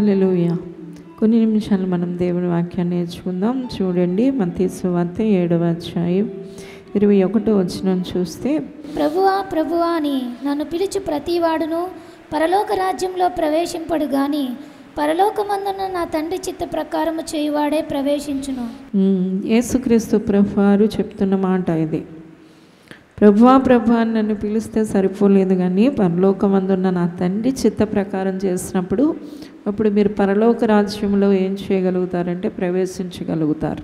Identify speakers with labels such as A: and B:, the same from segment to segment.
A: హల్లెలూయా. కొన్ని నిమిషాలు మనం దేవుని వాక్యాన్ని నేర్చుకుందాం. చూడండి, మత్తయి సువార్త 7వ అధ్యాయం 21వ వచనం చూస్తే,
B: ప్రభువా ప్రభువా అని నన్ను పిలుచు ప్రతివాడును పరలోక రాజ్యంలో ప్రవేశింపడు గాని పరలోకమందున్న నా తండ్రి చిత్త ప్రకారము చేయువాడే ప్రవేశించును.
A: యేసుక్రీస్తు ప్రభువారు చెప్తున్న మాట ఇది. ప్రభువా ప్రభువా అని నన్ను పిలిస్తే సరిపోలేదు, కానీ పరలోకమందున్న నా తండ్రి చిత్త ప్రకారం చేసినప్పుడు అప్పుడు మీరు పరలోక రాజ్యంలో ఏం చేయగలుగుతారంటే ప్రవేశించగలుగుతారు.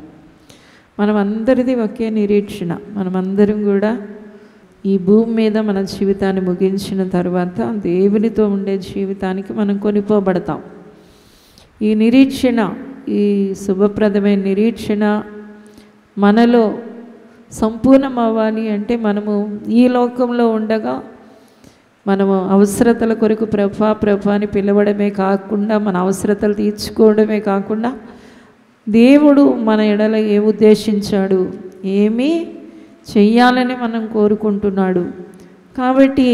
A: మనమందరిది ఒకే నిరీక్షణ. మనమందరం కూడా ఈ భూమి మీద మన జీవితాన్ని ముగించిన తర్వాత దేవునితో ఉండే జీవితానికి మనం కొనిపోబడతాం. ఈ నిరీక్షణ, ఈ శుభప్రదమైన నిరీక్షణ మనలో సంపూర్ణం అవ్వాలి అంటే మనము ఈ లోకంలో ఉండగా మనము అవసరతల కొరకు ప్రభా అని పిలవడమే కాకుండా, మన అవసరతలు తీర్చుకోవడమే కాకుండా, దేవుడు మన ఎడల ఏ ఉద్దేశించాడు, ఏమీ చెయ్యాలని మనం కోరుకుంటున్నాడు. కాబట్టి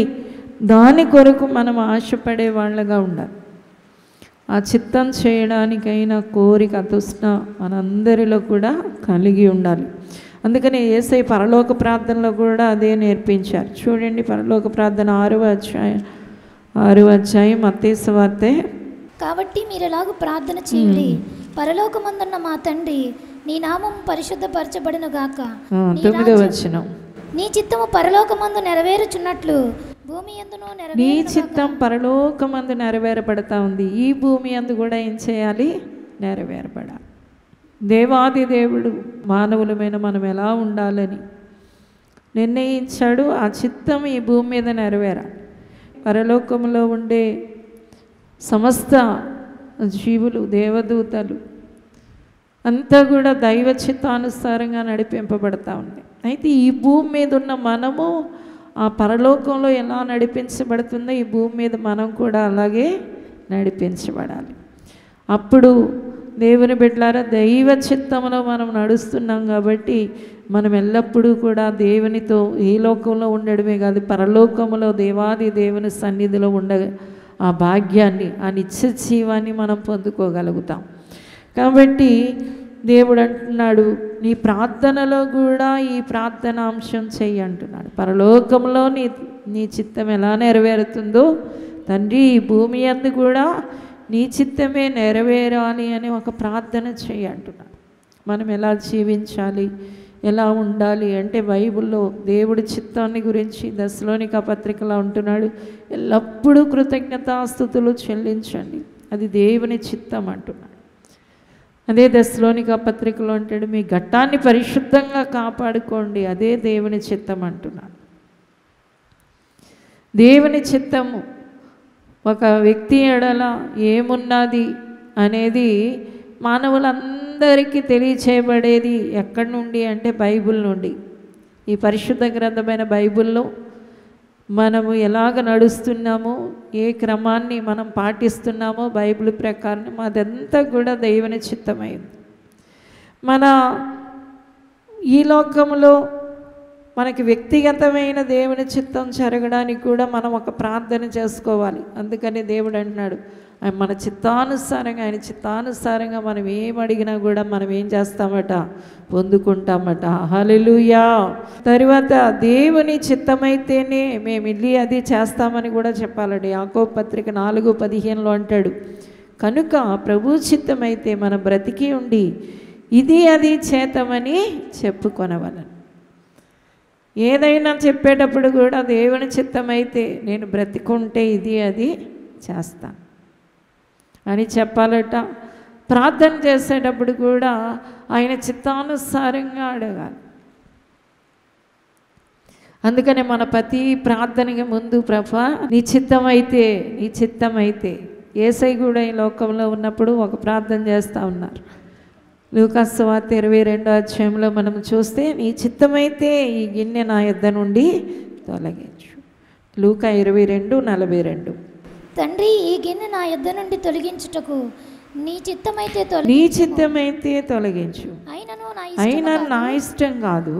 A: దాని కొరకు మనం ఆశపడే వాళ్ళగా ఉండాలి. ఆ చిత్తం చేయడానికైనా కోరిక, తృష్ణ మనందరిలో కూడా కలిగి ఉండాలి. అందుకని యేసయ్య పరలోక ప్రార్థనలో కూడా అదే నేర్పించారు. చూడండి, పరలోక ప్రార్థన 6వ అధ్యాయం మత్తయి సువార్త.
B: కాబట్టి మీరు ఎలాగూ ప్రార్థన చేయుడి, పరలోకమందున్న మా తండ్రి నీ నామం పరిశుద్ధపరచబడును గాక.
A: 9వ వచనం.
B: నీ చిత్తము పరలోకమందు నెరవేరుచున్నట్లు భూమి యందును
A: నీ చిత్తం పరలోకమందు నెరవేరబడతా ఉంది. ఈ భూమి యందు కూడా ఏం చేయాలి? నెరవేరబడాలి. దేవాది దేవుడు మానవులమైన మనం ఎలా ఉండాలని నిర్ణయించాడు. ఆ చిత్తం ఈ భూమి మీద నెరవేరాలి. పరలోకంలో ఉండే సమస్త జీవులు, దేవదూతలు అంతా కూడా దైవ చిత్తానుసారంగా నడిపింపబడతా ఉంది. అయితే ఈ భూమి మీద ఉన్న మనము ఆ పరలోకంలో ఎలా నడిపించబడుతుందో ఈ భూమి మీద మనం కూడా అలాగే నడిపించబడాలి. అప్పుడు దేవుని బిడ్డలారా, దైవ చిత్తంలో మనం నడుస్తున్నాం కాబట్టి మనం ఎల్లప్పుడూ కూడా దేవునితో ఈ లోకంలో ఉండడమే కాదు, పరలోకంలో దేవాది దేవుని సన్నిధిలో ఉండ ఆ భాగ్యాన్ని, ఆ నిత్య జీవాన్ని మనం పొందుకోగలుగుతాం. కాబట్టి దేవుడు అంటున్నాడు, నీ ప్రార్థనలో కూడా ఈ ప్రార్థనాంశం చెయ్యి అంటున్నాడు. పరలోకంలో నీ చిత్తం ఎలా నెరవేరుతుందో తండ్రి, ఈ భూమి యందు కూడా నీ చిత్తమే నెరవేరాలి అని ఒక ప్రార్థన చేయి అంటున్నాడు. మనం ఎలా జీవించాలి, ఎలా ఉండాలి అంటే బైబిల్లో దేవుడి చిత్తాన్ని గురించి దశలోనిక పత్రికలో ఉంటున్నాడు, ఎల్లప్పుడూ కృతజ్ఞతాస్తుతులు చెల్లించండి, అది దేవుని చిత్తం అంటున్నాడు. అదే దశలోనిక పత్రికలో అంటాడు, మీ ఘట్టాన్ని పరిశుద్ధంగా కాపాడుకోండి, అదే దేవుని చిత్తం అంటున్నాడు. దేవుని చిత్తము ఒక వ్యక్తి ఎడల ఏమున్నది అనేది మానవులందరికీ తెలియచేయబడేది ఎక్కడి నుండి అంటే బైబిల్ నుండి. ఈ పరిశుద్ధ గ్రంథమైన బైబిల్లో మనము ఎలాగ నడుస్తున్నామో, ఏ క్రమాన్ని మనం పాటిస్తున్నామో బైబిల్ ప్రకారం అదంతా కూడా దేవుని చిత్తమైంది. మన ఈ లోకంలో మనకి వ్యక్తిగతమైన దేవుని చిత్తం జరగడానికి కూడా మనం ఒక ప్రార్థన చేసుకోవాలి. అందుకని దేవుడు అంటున్నాడు, మన చిత్తానుసారంగా, ఆయన చిత్తానుసారంగా మనం ఏం అడిగినా కూడా మనం ఏం చేస్తామట? పొందుకుంటామట. హల్లెలూయా. తరువాత దేవుని చిత్తమైతేనే మేము వెళ్ళి అది చేస్తామని కూడా చెప్పాలండి. యాకోబు పత్రిక 4:15 అంటాడు, కనుక ప్రభు చిత్తమైతే మనం బ్రతికి ఉండి ఇది అది చేతమని చెప్పుకొనవలను. ఏదైనా చెప్పేటప్పుడు కూడా దేవుని చిత్తమైతే నేను బ్రతికుంటే ఇది అది చేస్తాను అని చెప్పాలట. ప్రార్థన చేసేటప్పుడు కూడా ఆయన చిత్తానుసారంగా అడగాలి. అందుకనే మన ప్రతి ప్రార్థనకి ముందు ప్రభా నీ చిత్తమైతే, నీ చిత్తమైతే. యేసయ్య కూడా ఈ లోకంలో ఉన్నప్పుడు ఒక ప్రార్థన చేస్తూ ఉన్నారు. లూకా సువార్త 22వ అధ్యాయంలో మనం చూస్తే, నీ చిత్తమైతే ఈ గిన్నె నా యొద్ద నుండి తొలగించు. లూకా 22:42.
B: తండ్రి, ఈ గిన్నె నా యొద్ద నుండి తొలగించుటకు నీ చిత్తమైతే
A: తొలగించు, అయినా నా ఇష్టం కాదు,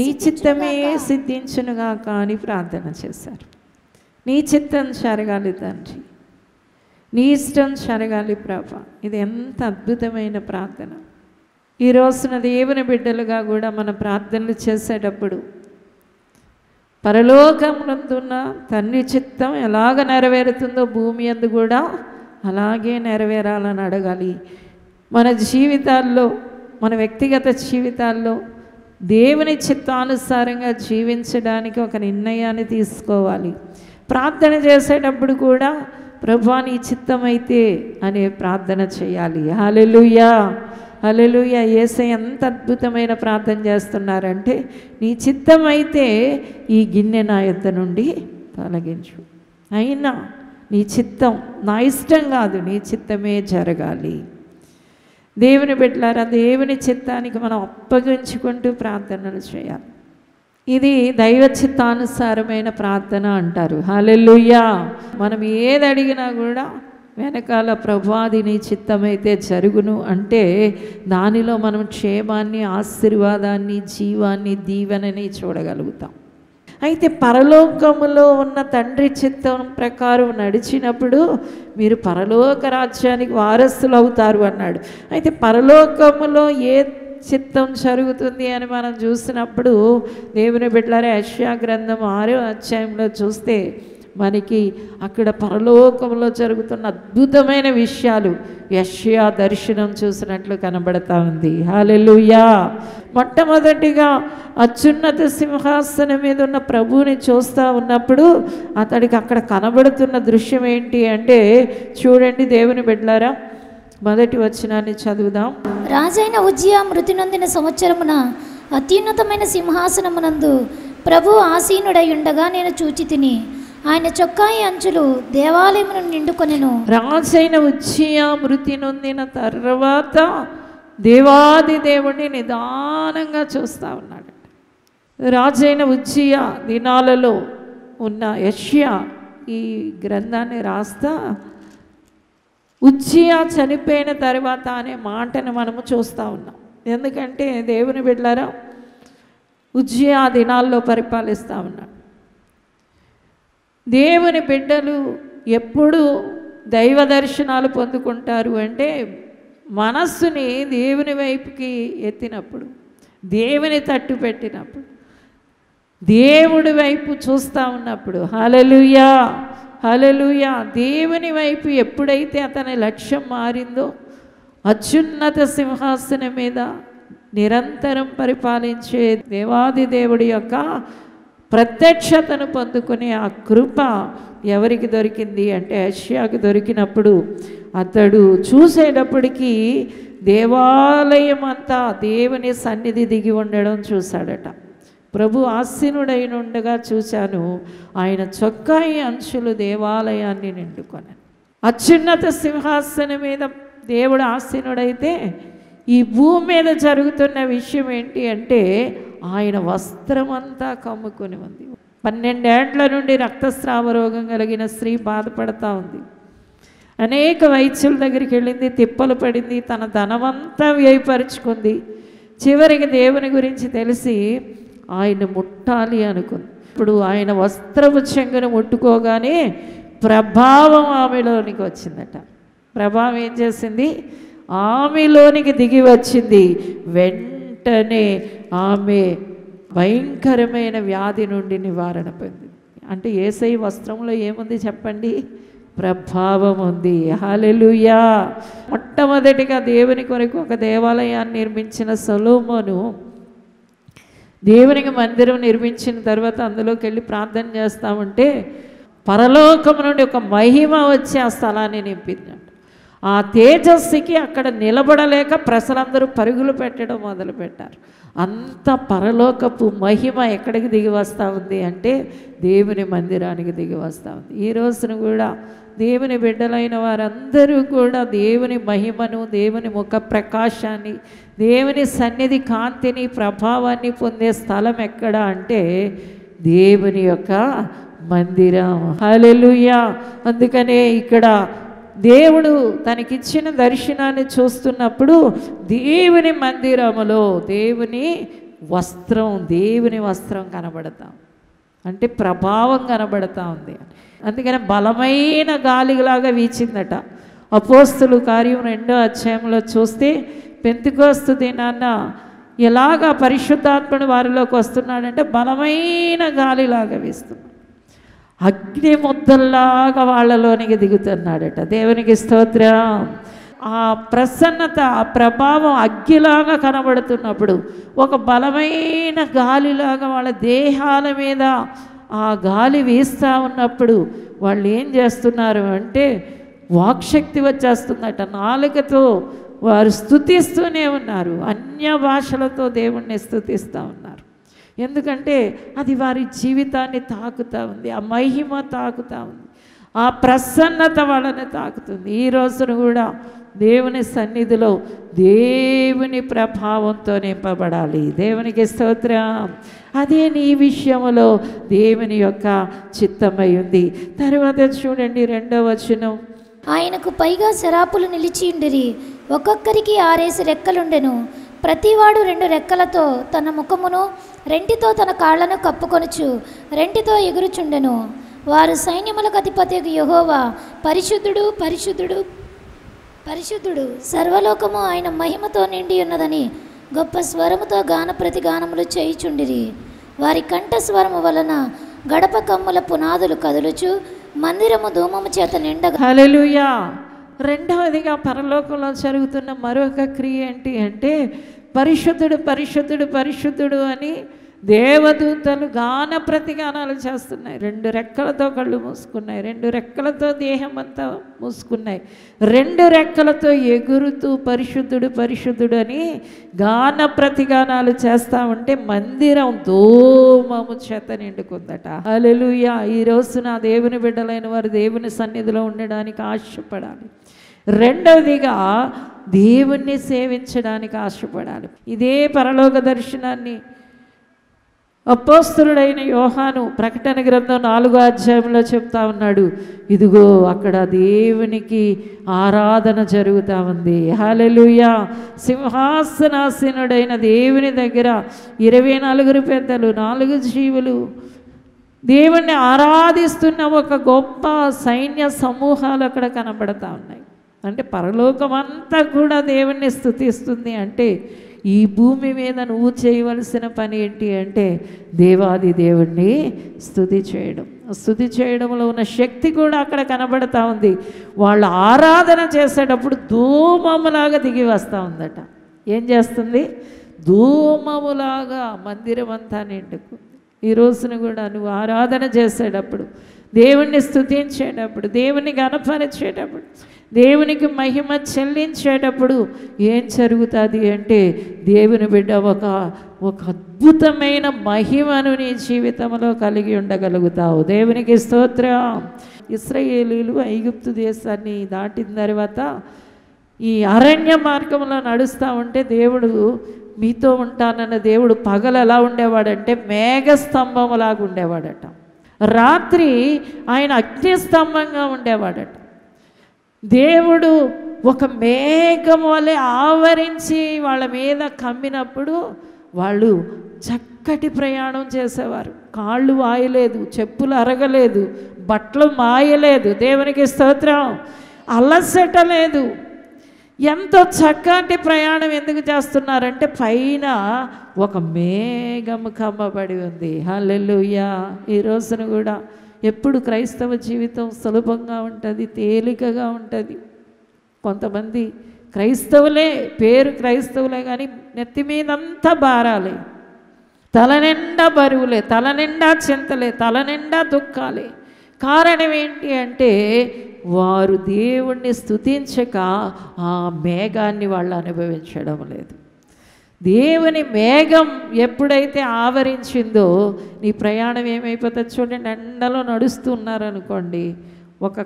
A: నీ చిత్తమే సిద్ధించునుగాక అని ప్రార్థన చేశారు. నీ చిత్తం జరగాలి తండ్రి, నీ ఇష్టం జరగాలి ప్రభా. ఇది ఎంత అద్భుతమైన ప్రార్థన. ఈ రోజున దేవుని బిడ్డలుగా కూడా మన ప్రార్థనలు చేసేటప్పుడు పరలోకమునందున్న తండ్రి చిత్తం ఎలాగ నెరవేరుతుందో భూమి యందు కూడా అలాగే నెరవేరాలని అడగాలి. మన జీవితాల్లో, మన వ్యక్తిగత జీవితాల్లో దేవుని చిత్తానుసారంగా జీవించడానికి ఒక నిర్ణయాన్ని తీసుకోవాలి. ప్రార్థన చేసేటప్పుడు కూడా ప్రభువా నీ చిత్తమైతే అనే ప్రార్థన చేయాలి. హల్లెలూయా, హల్లెలూయా. యేసయ్య ఎంత అద్భుతమైన ప్రార్థన చేస్తున్నారంటే, నీ చిత్తమైతే ఈ గిన్నె నా యొద్ద నుండి తొలగించు. అయినా నీ చిత్తం, నా ఇష్టం కాదు, నీ చిత్తమే జరగాలి. దేవుని బిడ్డలారా, దేవుని చిత్తానికి మనం అప్పగించుకుంటూ ప్రార్థనలు చేయాలి. ఇది దైవ చిత్తానుసారమైన ప్రార్థన అంటారు. హల్లెలూయా. మనం ఏది అడిగినా కూడా వెనకాల ప్రభువాది నీ చిత్తమైతే జరుగును అంటే దానిలో మనం క్షేమాన్ని, ఆశీర్వాదాన్ని, జీవాన్ని, దీవెనని చూడగలుగుతాం. అయితే పరలోకములో ఉన్న తండ్రి చిత్తం ప్రకారం నడిచినప్పుడు మీరు పరలోక రాజ్యానికి వారసులు అవుతారు అన్నాడు. అయితే పరలోకములో ఏ చిత్తం జరుగుతుంది అని మనం చూసినప్పుడు దేవుని బిడ్డలారా, యెషయా గ్రంథం 6వ అధ్యాయంలో చూస్తే మనకి అక్కడ పరలోకంలో జరుగుతున్న అద్భుతమైన విషయాలు యెషయా దర్శనం చూసినట్లు కనబడతా ఉంది. హల్లెలూయా. మొట్టమొదటిగా అత్యున్నత సింహాసనం మీద ఉన్న ప్రభువుని చూస్తూ ఉన్నప్పుడు అతడికి అక్కడ కనబడుతున్న దృశ్యం ఏంటి అంటే, చూడండి దేవుని బిడ్డలారా, మొదటి వచనాన్ని చదువుదాం.
B: రాజైన ఉజ్జియా మృతి నొందిన సంవత్సరమున అత్యున్నతమైన సింహాసనమునందు ప్రభు ఆసీనుడై ఉండగా నేను చూచి తిని, ఆయన చొక్కాయి అంచులు దేవాలయమును నిండుకొనెను.
A: రాజైన ఉజ్జియా మృతి నొందిన తర్వాత దేవాది దేవుడిని నిదానంగా చూస్తూ ఉన్నాడు. రాజైన ఉజ్జియా దినాలలో ఉన్న యెషయా ఈ గ్రంథాన్ని రాస్తా ఉజ్జియా చనిపోయిన తర్వాత అనే మాటను మనము చూస్తూ ఉన్నాం. ఎందుకంటే దేవుని బిడ్డలారా, ఉజ్జియా దినాల్లో పరిపాలిస్తూ ఉన్నాడు. దేవుని బిడ్డలు ఎప్పుడు దైవ దర్శనాలు పొందుకుంటారు అంటే మనస్సుని దేవుని వైపుకి ఎత్తినప్పుడు, దేవుని తట్టు పెట్టినప్పుడు, దేవుడి వైపు చూస్తూ ఉన్నప్పుడు. హల్లెలూయా, హల్లెలూయా. దేవుని వైపు ఎప్పుడైతే అతని లక్ష్యం మారిందో, అత్యున్నత సింహాసనం మీద నిరంతరం పరిపాలించే దేవాది దేవుడి యొక్క ప్రత్యక్షతను పొందుకునే ఆ కృప ఎవరికి దొరికింది అంటే యెషయాకు దొరికినప్పుడు అతడు చూసేటప్పటికీ దేవాలయం అంతా దేవుని సన్నిధి దిగి ఉండడం చూశాడట. ప్రభు ఆసీనుడైన ఉండగా చూశాను, ఆయన చొక్కాయి అంచులు దేవాలయాన్ని నిండుకొనెను. అత్యున్నత సింహాసనం మీద దేవుడు ఆసీనుడైతే ఈ భూమి మీద జరుగుతున్న విషయం ఏంటి అంటే ఆయన వస్త్రమంతా కమ్ముకొని ఉంది. 12 ఏళ్ల నుండి రక్తస్రావ రోగం కలిగిన స్త్రీ బాధపడతా ఉంది. అనేక వైద్యుల దగ్గరికి వెళ్ళింది, తిప్పలు పడింది, తన ధనమంతా వ్యయపరుచుకుంది. చివరికి దేవుని గురించి తెలిసి ఆయన ముట్టాలి అనుకుంది. ఇప్పుడు ఆయన వస్త్రపు చెంగును ముట్టుకోగానే ప్రభావం ఆమెలోనికి వచ్చిందట. ప్రభావం ఏం చేసింది? ఆమెలోనికి దిగి వచ్చింది. వెంటనే ఆమె భయంకరమైన వ్యాధి నుండి నివారణ పొందింది. అంటే యేసయ్య వస్త్రంలో ఏముంది చెప్పండి? ప్రభావం ఉంది. హల్లెలూయా. మొట్టమొదటిగా దేవుని కొరకు ఒక దేవాలయాన్ని నిర్మించిన సొలొమోను దేవునికి మందిరం నిర్మించిన తర్వాత అందులోకి వెళ్ళి ప్రార్థన చేస్తూ ఉంటే పరలోకం నుండి ఒక మహిమ వచ్చి ఆ స్థలాన్ని నింపిందంట. ఆ తేజస్సుకి అక్కడ నిలబడలేక ప్రజలందరూ పరుగులు పెట్టడం మొదలుపెట్టారు. అంత పరలోకపు మహిమ ఎక్కడికి దిగి వస్తూ ఉంది అంటే దేవుని మందిరానికి దిగి వస్తూ ఉంది. ఈ రోజున కూడా దేవుని బిడ్డలైన వారందరూ కూడా దేవుని మహిమను, దేవుని ముఖ ప్రకాశాన్ని, దేవుని సన్నిధి కాంతిని, ప్రభావాన్ని పొందే స్థలం ఎక్కడ అంటే దేవుని యొక్క మందిరం. హల్లెలూయా. అందుకనే ఇక్కడ దేవుడు తనకిచ్చిన దర్శనాన్ని చూస్తున్నప్పుడు దేవుని మందిరములో దేవుని వస్త్రం కనబడతాం. అంటే ప్రభావం కనబడతా ఉంది. అందుకని బలమైన గాలిలాగా వీచిందట. అపోస్తుల కార్యం 2వ అధ్యాయంలో చూస్తే పెంతెకోస్తు దినాన్న ఎలాగా పరిశుద్ధాత్ముడు వారిలోకి వస్తున్నాడంటే బలమైన గాలిలాగా వీస్తున్నాడు. అగ్ని ముద్దల్లాగా వాళ్ళలోనికి దిగుతున్నాడట. దేవునికి స్తోత్రం. ఆ ప్రసన్నత, ఆ ప్రభావం అగ్గిలాగా కనబడుతున్నప్పుడు ఒక బలమైన గాలిలాగా వాళ్ళ దేహాల మీద ఆ గాలి వీస్తూ ఉన్నప్పుడు వాళ్ళు ఏం చేస్తున్నారు అంటే వాక్శక్తి వచ్చేస్తుందట. నాలుకతో వారు స్తుతిస్తూనే ఉన్నారు, అన్య భాషలతో దేవుణ్ణి స్తుతిస్తూ ఉన్నారు. ఎందుకంటే అది వారి జీవితాన్ని తాకుతూ ఉంది, ఆ మహిమ తాకుతూ ఉంది, ఆ ప్రసన్నత వాళ్ళని తాకుతుంది. ఈ రోజున కూడా దేవుని సన్నిధిలో దేవుని ప్రభావంతో నింపబడాలి. దేవునికి స్తోత్రం. అదే నీ విషయంలో దేవుని యొక్క చిత్తమై ఉంది. తర్వాత చూడండి 2వ వచనం.
B: ఆయనకు పైగా శరాపులు నిలిచియుండిరి, ఒక్కొక్కరికి 6 రెక్కలుండెను. ప్రతివాడు 2 రెక్కలతో తన ముఖమును, 2తో తన కాళ్లను కప్పుకొనుచు 2తో ఎగురుచుండెను. వారు సైన్యములకు అధిపతియగు యెహోవా పరిశుద్ధుడు, పరిశుద్ధుడు, పరిశుద్ధుడు, సర్వలోకము ఆయన మహిమతో నిండి ఉన్నదని గొప్ప స్వరముతో గాన ప్రతిగానములు చేయుచుండిరి. వారి కంఠ స్వరము వలన గడప కమ్ముల పునాదులు కదులుచు మందిరము ధూమము చేత నిండగా.
A: హల్లెలూయా. రెండవదిగా పరలోకంలో జరుగుతున్న మరొక క్రియ ఏంటి అంటే పరిశుద్ధుడు, పరిశుద్ధుడు, పరిశుద్ధుడు అని దేవదూతలు గాన ప్రతిగానాలు చేస్తున్నాయి. 2 రెక్కలతో కళ్ళు మూసుకున్నాయి, 2 రెక్కలతో దేహం అంతా మూసుకున్నాయి, 2 రెక్కలతో ఎగురుతూ పరిశుద్ధుడు, పరిశుద్ధుడు అని గాన ప్రతిగానాలు చేస్తూ ఉంటే మందిరం ధూమము చేత నిండుకుందట. హల్లెలూయా. ఈ రోజున దేవుని బిడ్డలైన వారు దేవుని సన్నిధిలో ఉండడానికి ఆశపడాలి. రెండవదిగా దేవుణ్ణి సేవించడానికి ఆశపడాలి. ఇదే పరలోక దర్శనాన్ని అపోస్తలుడైన యోహాను ప్రకటన గ్రంథం 4వ అధ్యాయంలో చెప్తా ఉన్నాడు. ఇదిగో అక్కడ దేవునికి ఆరాధన జరుగుతూ ఉంది. హల్లెలూయా. సింహాసనాసీనుడైన దేవుని దగ్గర 24 పెద్దలు, 4 జీవులు దేవుణ్ణి ఆరాధిస్తున్న ఒక గొప్ప సైన్య సమూహాలు అక్కడ కనబడతా ఉన్నాయి. అంటే పరలోకం అంతా కూడా దేవుణ్ణి స్తుతిస్తుంది. అంటే ఈ భూమి మీద నువ్వు చేయవలసిన పని ఏంటి అంటే దేవాది దేవుణ్ణి స్తుతి చేయడం. స్తుతి చేయడంలో ఉన్న శక్తి కూడా అక్కడ కనబడతా ఉంది. వాళ్ళు ఆరాధన చేసేటప్పుడు ధూమములాగా దిగి వస్తూ ఉందట. ఏం చేస్తుంది? ధూమములాగా మందిరం అంతా నిండుకుంది. ఈ రోజున కూడా నువ్వు ఆరాధన చేసేటప్పుడు, దేవుణ్ణి స్తుతించేటప్పుడు, దేవుని గణపరిచేటప్పుడు, దేవునికి మహిమ చెల్లించేటప్పుడు ఏం జరుగుతుంది అంటే దేవుని బిడ్డ ఒక అద్భుతమైన మహిమను నీ జీవితంలో కలిగి ఉండగలుగుతావు. దేవునికి స్తోత్రం. ఇశ్రాయేలీయులు ఐగుప్తు దేశాన్ని దాటిన తర్వాత ఈ అరణ్య మార్గంలో నడుస్తూ ఉంటే దేవుడు మీతో ఉంటానన్న దేవుడు పగలు ఎలా ఉండేవాడంటే మేఘస్తంభములాగా ఉండేవాడట. రాత్రి ఆయన అగ్నిస్తంభంగా ఉండేవాడట. దేవుడు ఒక మేఘం వలె ఆవరించి వాళ్ళ మీద కమ్మినప్పుడు వాళ్ళు చక్కటి ప్రయాణం చేసేవారు. కాళ్ళు వాయలేదు, చెప్పులు అరగలేదు, బట్టలు మాయలేదు. దేవునికి స్తోత్రం. అలసట లేదు. ఎంతో చక్కటి ప్రయాణం ఎందుకు చేస్తున్నారంటే పైన ఒక మేఘం కమ్మబడి ఉంది. హల్లెలూయా. ఈ రోజున కూడా ఎప్పుడు క్రైస్తవ జీవితం సులభంగా ఉంటుంది, తేలికగా ఉంటుంది. కొంతమంది క్రైస్తవులే, పేరు క్రైస్తవులే కానీ నెత్తి మీదంతా భారాలే, తల నిండా బరువులే, తల నిండా చింతలే, తల నిండా దుఃఖాలే. కారణం ఏంటి అంటే వారు దేవుణ్ణి స్తుతించక ఆ మేఘాన్ని వాళ్ళు అనుభవించడం లేదు. దేవుని మేఘం ఎప్పుడైతే ఆవరించిందో నీ ప్రయాణం ఏమైపోతుంది చూడండి. ఎండలో నడుస్తున్నారనుకోండి,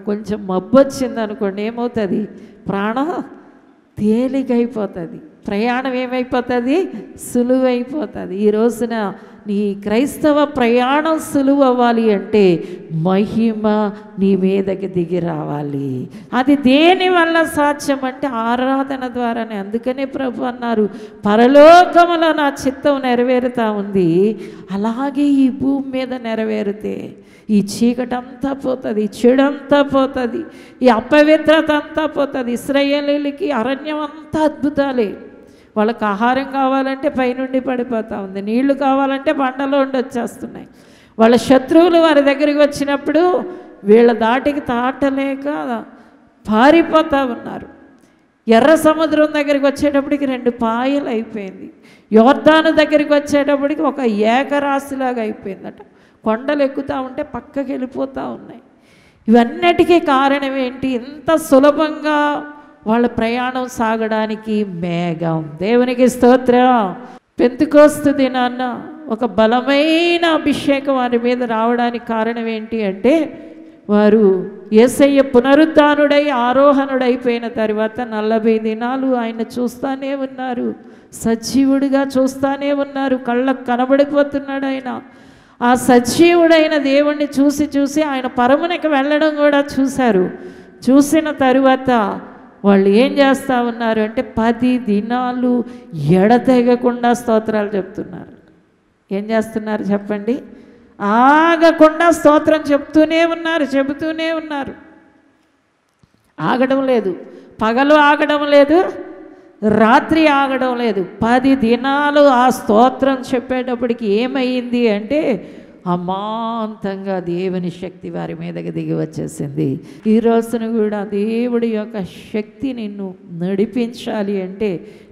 A: కొంచెం మబ్బు వచ్చిందనుకోండి, ఏమవుతుంది? ప్రాణం తేలికైపోతుంది, ప్రయాణం ఏమైపోతుంది? సులువైపోతుంది. ఈ రోజున నీ క్రైస్తవ ప్రయాణం సులువు అవ్వాలి అంటే మహిమ నీ మీదకి దిగి రావాలి. అది దేని వల్ల సాధ్యం అంటే ఆరాధన ద్వారానే. అందుకనే ప్రభు అన్నారు, పరలోకములో నా చిత్తం నెరవేరుతా ఉంది, అలాగే ఈ భూమి మీద నెరవేరితే ఈ చీకటంతా పోతుంది, ఈ చెడంతా పోతుంది, ఈ అపవిత్రత అంతా పోతుంది. ఇశ్రాయేలీయులకి అరణ్యం అంతా అద్భుతాలే. వాళ్ళకి ఆహారం కావాలంటే పైనుండి పడిపోతూ ఉంది, నీళ్లు కావాలంటే బండలో ఉండి వచ్చేస్తున్నాయి. వాళ్ళ శత్రువులు వారి దగ్గరికి వచ్చినప్పుడు వీళ్ళ దాటికి తాటలేక పారిపోతూ ఉన్నారు. ఎర్ర సముద్రం దగ్గరికి వచ్చేటప్పటికి 2 పాయలు అయిపోయింది. యోర్దాను దగ్గరికి వచ్చేటప్పటికి ఒక ఏకరాశిలాగా అయిపోయిందట. కొండలు ఎక్కుతూ ఉంటే పక్కకి వెళ్ళిపోతూ ఉన్నాయి. ఇవన్నిటికీ కారణం ఏంటి? ఇంత సులభంగా వాళ్ళ ప్రయాణం సాగడానికి మేఘం. దేవునికి స్తోత్రం. పెంతెకోస్తు దినాన్న ఒక బలమైన అభిషేకం వారి మీద రావడానికి కారణం ఏంటి అంటే, వారు యేసయ్య పునరుద్ధానుడై ఆరోహణుడైపోయిన తర్వాత 40 దినాలు ఆయన చూస్తూనే ఉన్నారు, సజీవుడిగా చూస్తూనే ఉన్నారు. కళ్ళకు కనబడిపోతున్నాడు ఆయన. ఆ సజీవుడైన దేవుణ్ణి చూసి ఆయన పరమునికి వెళ్ళడం కూడా చూశారు. చూసిన తరువాత వాళ్ళు ఏం చేస్తూ ఉన్నారు అంటే 10 దినాలు ఎడతెగకుండా స్తోత్రాలు చెప్తున్నారు. ఏం చేస్తున్నారు చెప్పండి? ఆగకుండా స్తోత్రం చెప్తూనే ఉన్నారు. ఆగడం లేదు, పగలు ఆగడం లేదు, రాత్రి ఆగడం లేదు. 10 దినాలు ఆ స్తోత్రం చెప్పేటప్పటికి ఏమైంది అంటే అమాంతంగా దేవుని శక్తి వారి మీదకి దిగి వచ్చేసింది. ఈ రోజున కూడా దేవుడి యొక్క శక్తి నిన్ను నడిపించాలి అంటే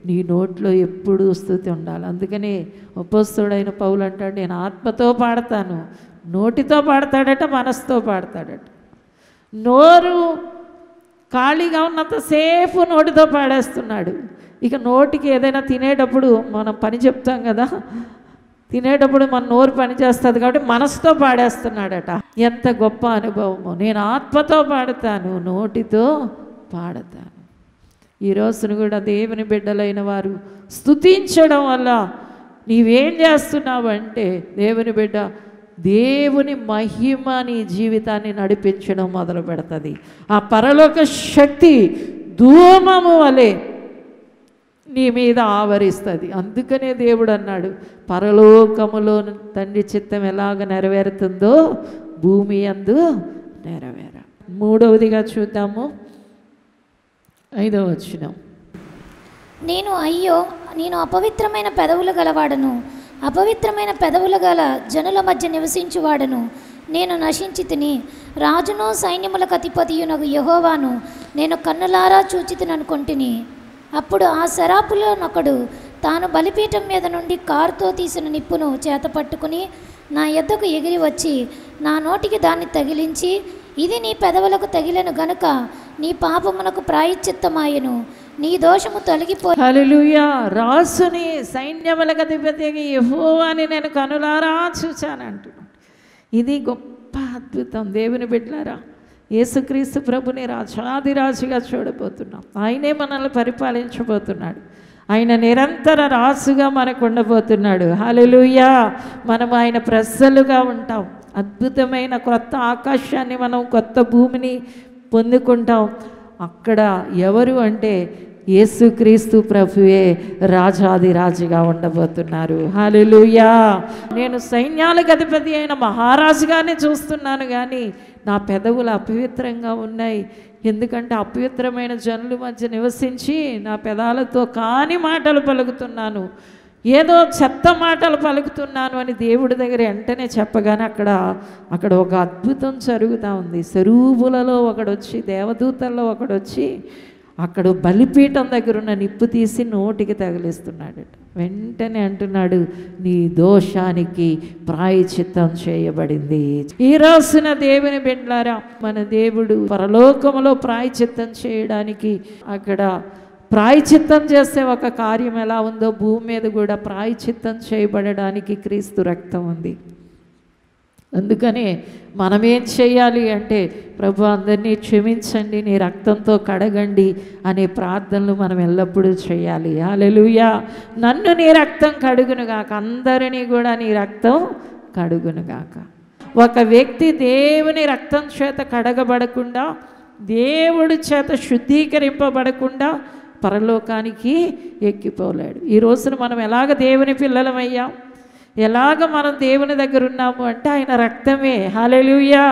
A: నీ నోట్లో ఎప్పుడూ స్తుతి ఉండాలి. అందుకని అపోస్తలుడైన పౌలు అంటాడు, నేను ఆత్మతో పాడతాను. నోటితో పాడతాడట, మనసుతో పాడతాడట. నోరు ఖాళీగా ఉన్నంతసేపు నోటితో పాడేస్తున్నాడు. ఇక నోటికి ఏదైనా తినేటప్పుడు మనం పని చెప్తాం కదా, తినేటప్పుడు మన నోరు పని చేస్తుంది కాబట్టి మనసుతో పాడేస్తున్నాడట. ఎంత గొప్ప అనుభవము! నేను ఆత్మతో పాడతాను, నోటితో పాడతాను. ఈ రోజున కూడా దేవుని బిడ్డలైన వారు స్తుతించడం వల్ల నీవేం చేస్తున్నావు అంటే, దేవుని బిడ్డ దేవుని మహిమ నీ జీవితాన్ని నడిపించడం మొదలు పెడుతుంది. ఆ పరలోక శక్తి ధూమము వలె నీ మీద ఆవరిస్తుంది. అందుకనే దేవుడు అన్నాడు, పరలోకములో తండ్రి చిత్తం ఎలాగ నెరవేరుతుందో భూమి యందు నెరవేర. 3వదిగా చూద్దాము, 5వ వచనం.
B: నేను అపవిత్రమైన పెదవులు గలవాడను, అపవిత్రమైన పెదవులు గల జనుల మధ్య నివసించువాడను. నేను నశించి తిని రాజును సైన్యములకు అధిపతియునగు యెహోవాను నేను కన్నులారా చూచితిననుకొంటిని. అప్పుడు ఆ శరాపులోనొకడు తాను బలిపీఠం మీద నుండి కారుతో తీసిన నిప్పును చేతపట్టుకుని నా యొద్దకు ఎగిరి వచ్చి నా నోటికి దాన్ని తగిలించి, ఇది నీ పెదవులకు తగిలెను గనుక నీ పాపమునకు ప్రాయశ్చిత్తమాయెను, నీ దోషము తొలగిపోయి.
A: హల్లెలూయా. రాసుని సైన్యములకు అధిపతి యెహోవాని నేను కనులారా చూచానంటున్నాడు. ఇది గొప్ప అద్భుతం. దేవుని బిడ్డలారా, యేసుక్రీస్తు ప్రభుని రాజాదిరాజుగా చూడబోతున్నాం. ఆయనే మనల్ని పరిపాలించబోతున్నాడు. ఆయన నిరంతర రాజుగా మనకు ఉండబోతున్నాడు. హల్లెలూయా. మనం ఆయన ప్రజలుగా ఉంటాం. అద్భుతమైన కొత్త ఆకాశాన్ని, మనం కొత్త భూమిని పొందుకుంటాం. అక్కడ ఎవరు అంటే యేసుక్రీస్తు ప్రభువే రాజాదిరాజుగా ఉండబోతున్నారు. హల్లెలూయా. నేను సైన్యాలకు అధిపతి అయిన మహారాజుగానే చూస్తున్నాను, కానీ నా పెదవులు అపవిత్రంగా ఉన్నాయి. ఎందుకంటే అపవిత్రమైన జనుల మధ్య నివసించి నా పెదాలతో కాని మాటలు పలుకుతున్నాను, ఏదో చెత్త మాటలు పలుకుతున్నాను అని దేవుడి దగ్గర వెంటనే చెప్పగానే అక్కడ ఒక అద్భుతం జరుగుతూ ఉంది. సెరూబులలో ఒకడొచ్చి, దేవదూతల్లో ఒకడొచ్చి అక్కడ బలిపీఠం దగ్గర ఉన్న నిప్పు తీసి నోటికి తగిలిస్తున్నాడట. వెంటనే అంటున్నాడు, నీ దోషానికి ప్రాయశ్చిత్తం చేయబడింది. ఈ రోజున దేవుని బిడ్డలారా, మన దేవుడు పరలోకములో ప్రాయశ్చిత్తం చేయడానికి, అక్కడ ప్రాయశ్చిత్తం చేసే ఒక కార్యం ఎలా ఉందో భూమి మీద కూడా ప్రాయశ్చిత్తం చేయబడడానికి క్రీస్తు రక్తం ఉంది. అందుకనే మనం ఏం చేయాలి అంటే, ప్రభు అందరినీ క్షమించండి, నీ రక్తంతో కడగండి అనే ప్రార్థనలు మనం ఎల్లప్పుడూ చేయాలి. హల్లెలూయా. నన్ను నీ రక్తం కడుగునుగాక, అందరినీ కూడా నీ రక్తం కడుగునుగాక. ఒక వ్యక్తి దేవుని రక్తం చేత కడగబడకుండా, దేవుడి చేత శుద్ధీకరింపబడకుండా పరలోకానికి ఎక్కిపోలేడు. ఈ రోజున మనం ఎలాగ దేవుని పిల్లలమయ్యాం, ఎలాగ మనం దేవుని దగ్గర ఉన్నాము అంటే ఆయన రక్తమే. హల్లెలూయా.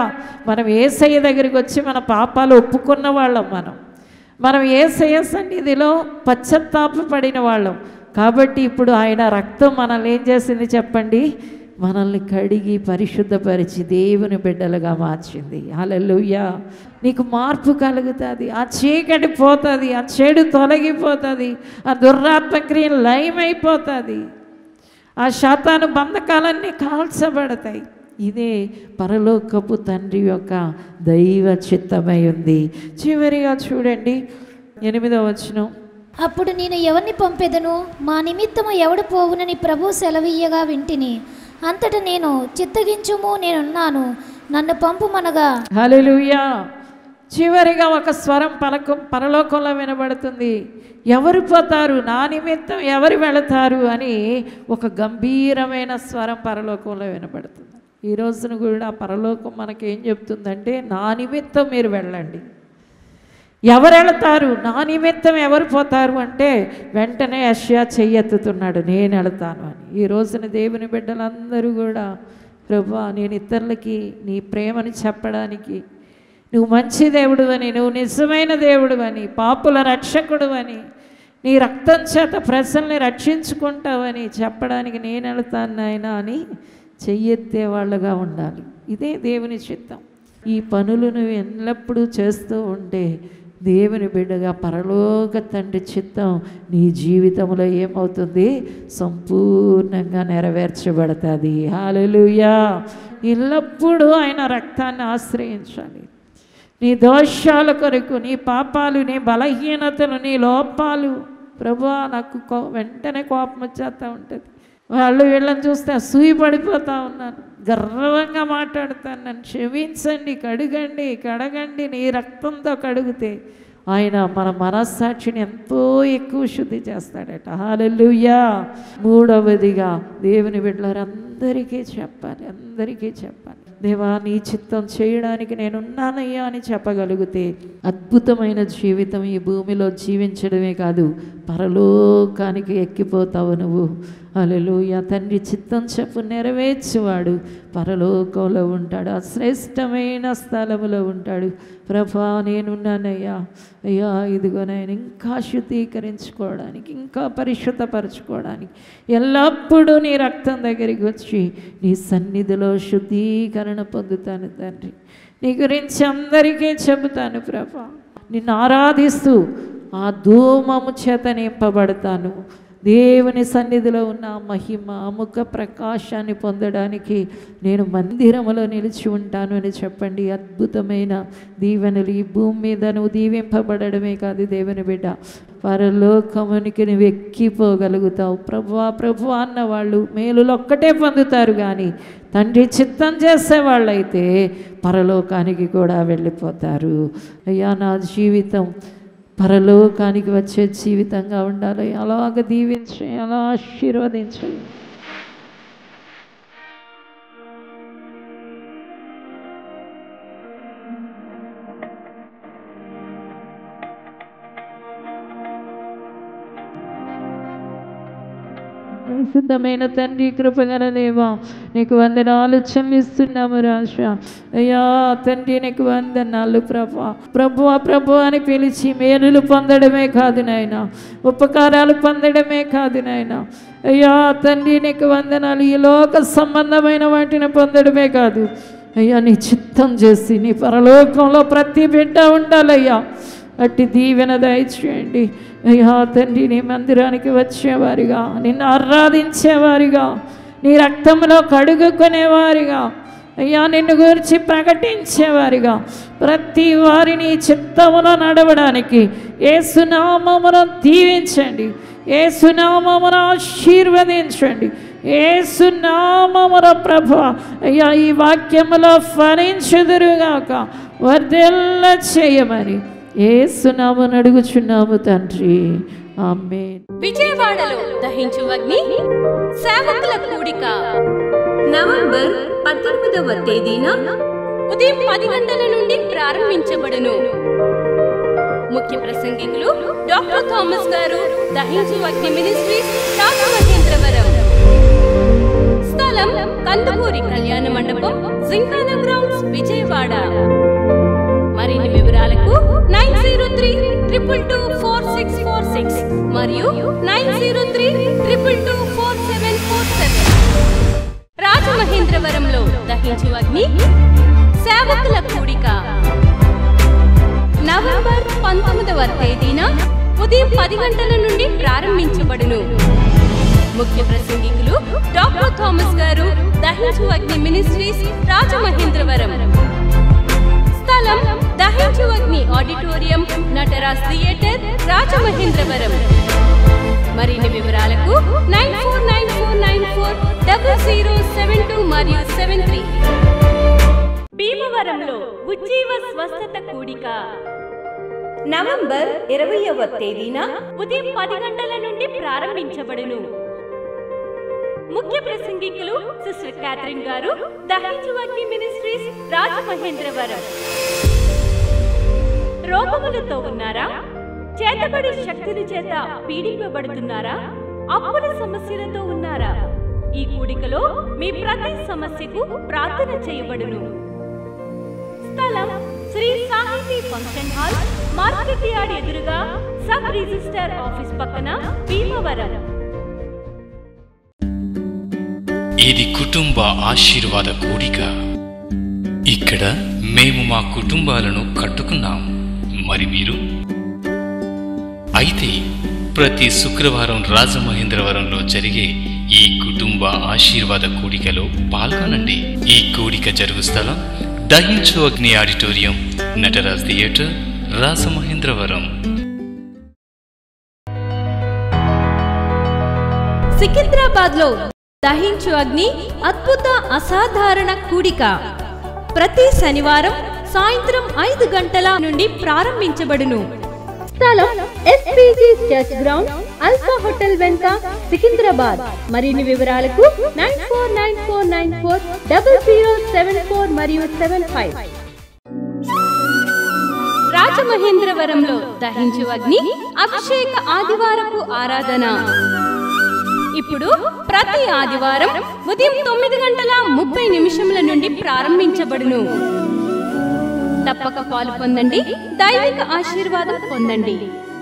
A: మనం యేసయ్య దగ్గరికి వచ్చి మన పాపాలు ఒప్పుకున్న వాళ్ళం. మనం యేసయ్య సన్నిధిలో పశ్చాత్తాపపడిన వాళ్ళం. కాబట్టి ఇప్పుడు ఆయన రక్తం మనల్ని ఏం చేసింది చెప్పండి? మనల్ని కడిగి పరిశుద్ధపరిచి దేవుని బిడ్డలుగా మార్చింది. హల్లెలూయా. నీకు మార్పు కలుగుతుంది, ఆ చీకటి పోతుంది, ఆ చెడు తొలగిపోతుంది, ఆ దుర్రాత్మ క్రియలు లయమైపోతుంది, ఆ శాతాను బంధకాలన్నీ కాల్చబడతాయి. ఇదే పరలోకపు తండ్రి యొక్క దైవ చిత్తమై ఉంది. చివరిగా చూడండి 8వ వచనం.
B: అప్పుడు నేను ఎవరిని పంపెదను, మా నిమిత్తము ఎవడు పోవునని ప్రభు సెలవీయగా వింటిని. అంతటా నేను చిత్తగించుము, నేనున్నాను, నన్ను పంపుమనగా.
A: హల్లెలూయా. చివరిగా ఒక స్వరం పరలోకంలో వినబడుతుంది. ఎవరు పోతారు, నా నిమిత్తం ఎవరు వెళతారు అని ఒక గంభీరమైన స్వరం పరలోకంలో వినబడుతుంది. ఈ రోజున కూడా పరలోకం మనకేం చెప్తుందంటే, నా నిమిత్తం మీరు వెళ్ళండి. ఎవరు వెళతారు, నా నిమిత్తం ఎవరు పోతారు అంటే వెంటనే యెషయా చెయ్యెత్తుతున్నాడు, నేను వెళతాను అని. ఈ రోజున దేవుని బిడ్డలందరూ కూడా, ప్రభువా నేను ఇతరులకి నీ ప్రేమని చెప్పడానికి, నువ్వు మంచి దేవుడు అని, నువ్వు నిజమైన దేవుడు అని, పాపుల రక్షకుడు అని, నీ రక్తం చేత ప్రజల్ని రక్షించుకుంటావని చెప్పడానికి నేను వెళతాను నాయనా అని చెయ్యెత్తే వాళ్ళగా ఉండాలి. ఇదే దేవుని చిత్తం. ఈ పనులు నువ్వు ఎల్లప్పుడూ చేస్తూ ఉంటే దేవుని బిడ్డగా పరలోక తండ్రి చిత్తం నీ జీవితంలో ఏమవుతుంది? సంపూర్ణంగా నెరవేర్చబడుతుంది. హల్లెలూయా. ఎల్లప్పుడూ ఆయన రక్తాన్ని ఆశ్రయించాలి. నీ దోషాల కొరకు, నీ పాపాలు, నీ బలహీనతలు, నీ లోపాలు, ప్రభువా నాకు వెంటనే కోపం వచ్చేస్తూ ఉంటుంది. వాళ్ళు వీళ్ళని చూస్తే అసూయ పడిపోతూ ఉన్నాను, గర్వంగా మాట్లాడుతాను, నన్ను క్షమించండి, కడగండి, నీ రక్తంతో కడిగితే ఆయన మన మనస్సాక్షిని ఎంతో ఎక్కువ శుద్ధి చేస్తాడట. హల్లెలూయా. 3వదిగా దేవుని బిడ్డలందరికీ చెప్పాలి, దేవా నీ చిత్తం చేయడానికి నేనున్నానయ్యా అని చెప్పగలిగితే అద్భుతమైన జీవితం ఈ భూమిలో జీవించడమే కాదు, పరలోకానికి ఎక్కిపోతావు నువ్వు. హల్లెలూయా. తండ్రి చిత్తం చెప్పు నెరవేర్చువాడు పరలోకంలో ఉంటాడు, ఆ శ్రేష్టమైన స్థలములో ఉంటాడు. ప్రభా నేనున్నానయ్యా, అయ్యా ఇదిగో నేను ఇంకా శుద్ధీకరించుకోవడానికి, ఇంకా పరిశుద్ధపరచుకోవడానికి ఎల్లప్పుడూ నీ రక్తం దగ్గరికి వచ్చి నీ సన్నిధిలో శుద్ధీకరణ పొందుతాను తండ్రి. నీ గురించి అందరికీ చెబుతాను ప్రభా. నిన్ను ఆరాధిస్తూ ఆ ధూమము చేత నింపబడతాను. దేవుని సన్నిధిలో ఉన్న మహిమ, ముఖ ప్రకాశాన్ని పొందడానికి నేను మందిరములో నిలిచి ఉంటాను అని చెప్పండి. అద్భుతమైన దీవెనలు ఈ భూమి మీద నువ్వు దీవింపబడమే కాదు దేవుని బిడ్డ, పరలోకమునికి నువ్వు ఎక్కిపోగలుగుతావు. ప్రభువా అన్న వాళ్ళు మేలులు ఒక్కటే పొందుతారు, కానీ తండ్రి చిత్తం చేసేవాళ్ళైతే పరలోకానికి కూడా వెళ్ళిపోతారు. అయ్యా నా జీవితం పరలోకానికి వచ్చే జీవితంగా ఉండాలి. అలాగ దీవించి, అలా ఆశీర్వదించు. పరిశుద్ధమైన తండ్రి, కృపగల దేవా, నీకు వందనాలు చెల్లిస్తున్నాము రాజా. అయ్యా తండ్రి నీకు వందనాలు ప్రభు అని పిలిచి మేలులు పొందడమే కాదు నాయన, ఉపకారాలు పొందడమే కాదు నాయన. అయ్యా తండ్రి నీకు వందనాలు, ఈ లోక సంబంధమైన వాటిని పొందడమే కాదు అయ్యా, నీ చిత్తం చేసి నీ పరలోకంలో ప్రతి బిడ్డ ఉండాలయ్యా. అట్టి దీవెన దయచేయండి అయ్యా తండ్రి. నీ మందిరానికి వచ్చేవారిగా, నిన్ను ఆరాధించేవారిగా, నీ రక్తంలో కడుగుకునేవారిగా అయ్యా, నిన్ను గురించి ప్రకటించేవారిగా ప్రతి వారిని చిత్తములో నడవడానికి యేసు నామమున దీవించండి, యేసు నామమున ఆశీర్వదించండి, యేసు నామమున ప్రభువా అయ్యా ఈ వాక్యములో ఫలించుదురుగాక, వర్ధిల్ల చేయమని యేసు నామమున అడుగుచున్నాము తండ్రి, ఆమేన్.
C: విజయవాడలో దహించు అగ్ని సేవకుల కూడిక నవంబర్ 18వ తేదీన ఉదయం 10 గంటల నుండి ప్రారంభించబడును. ముఖ్య ప్రసంగికులు డాక్టర్ థామస్ గారు, దహించు అగ్ని మినిస్ట్రీస్, రాజమహేంద్రవరం. స్థలం కందుకూరి కళ్యాణ మండపం, జింకానా గ్రౌండ్స్, విజయవాడ. మరిన్ని వివరాలకు 9032224646 మరియు 9032224747. రాజమహేంద్రవరంలో దహించు అగ్ని సేవకుల కూడిక నవంబర్ 19వ తేదీన ఉదయం 10 గంటల నుండి ప్రారంభించబడును. ముఖ్య ప్రసంగికులు డాక్టర్ థామస్ గారు, దహించు అగ్ని మినిస్ట్రీస్, రాజమహేంద్రవరం. స్థలం దహించు అగ్ని ఆడిటోరియం, నటరాజ్ థియేటర్, రాజమహేంద్రవరం. మరిన్ని వివరాలకు 9494940072 మరియు 73. భీమవరంలో ఉజ్జీవ స్వస్థత కూడిక నవంబర్ 20వ తేదీన ఉదయం 10 గంటల నుండి ప్రారంభించబడును. ముఖ్య ప్రసంగికులు సిస్టర్ క్యాథరిన్ గారు, దహించు అగ్ని మినిస్ట్రీస్, రాజమహేంద్రవరం. రోగములతో ఉన్నారా? చేతబడి శక్తుల చేత పీడింపబడుతున్నారా? అప్పుల సమస్యలతో ఉన్నారా? ఈ కూడికలో మీ ప్రతి సమస్యకు ప్రార్థన చేయబడును. స్థలం శ్రీ సాహితీ ఫంక్షన్ హాల్, మార్కెట్ యార్డ్ ఎదురుగా, సబ్ రిజిస్టర్ ఆఫీస్ పక్కన, భీమవరం.
D: ఇది కుటుంబ ఆశీర్వాద కూడిక. ఇక్కడ మేము మా కుటుంబాలను కట్టుకున్నాం. మరి మీరు? అయితే ప్రతి శుక్రవారం రాజమహేంద్రవరంలో జరిగే ఈ కుటుంబ ఆశీర్వాద కూడికలో పాల్గొనండి. ఈ కూడిక జరుగు స్థలం దహించు అగ్ని ఆడిటోరియం, నటరాజ్ థియేటర్, రాజమహేంద్రవరం.
C: సికింద్రాబాద్ లో దహించు అగ్ని అద్భుత అసాధారణ కూడిక ప్రతి శనివారం సాయంత్రం 5 గంటల నుండి ప్రారంభించబడును. స్థలం SPG church ground, alpha hotel వెనుక, సికింద్రాబాద్. మరిన్ని వివరాలకు 9494940074 మరియు 75. రాజమహేంద్రవరంలో దహించు అగ్ని అభిషేక ఆదివారపు ఆరాధన ఇప్పుడు ప్రతి ఆదివారం ఉదయం 9:30 నుండి ప్రారంభించబడును. తప్పక పాలు పొందండి, దైవిక ఆశీర్వాదం పొందండి.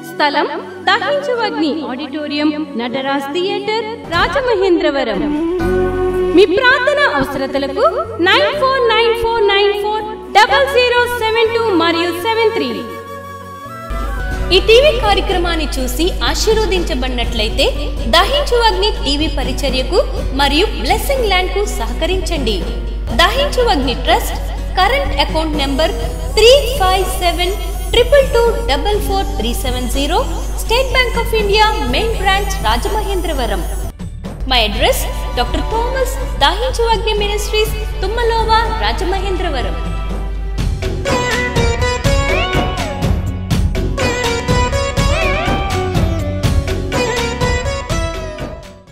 C: స్థలం దహించు అగ్ని ఆడిటోరియం, నటరాజ్ థియేటర్, రాజమహేంద్రవరం. మీ ప్రార్థన అవసరతలకు 9494940072 మరియు 73. ఈ టీవీ కార్యక్రమాన్ని చూసి ఆశీర్వదించబడినట్లయితే దహించు అగ్ని టీవీ పరిచర్యకు మరియు బ్లెస్సింగ్ ల్యాండ్ కు సహకరించండి. Dahinchu Agni trust current account number 357222444370, State Bank of India, main branch, Rajamahendravaram. My address doctor Thomas, Dahinchu Agni ministries, తుమ్మలోవా, Rajamahendravaram.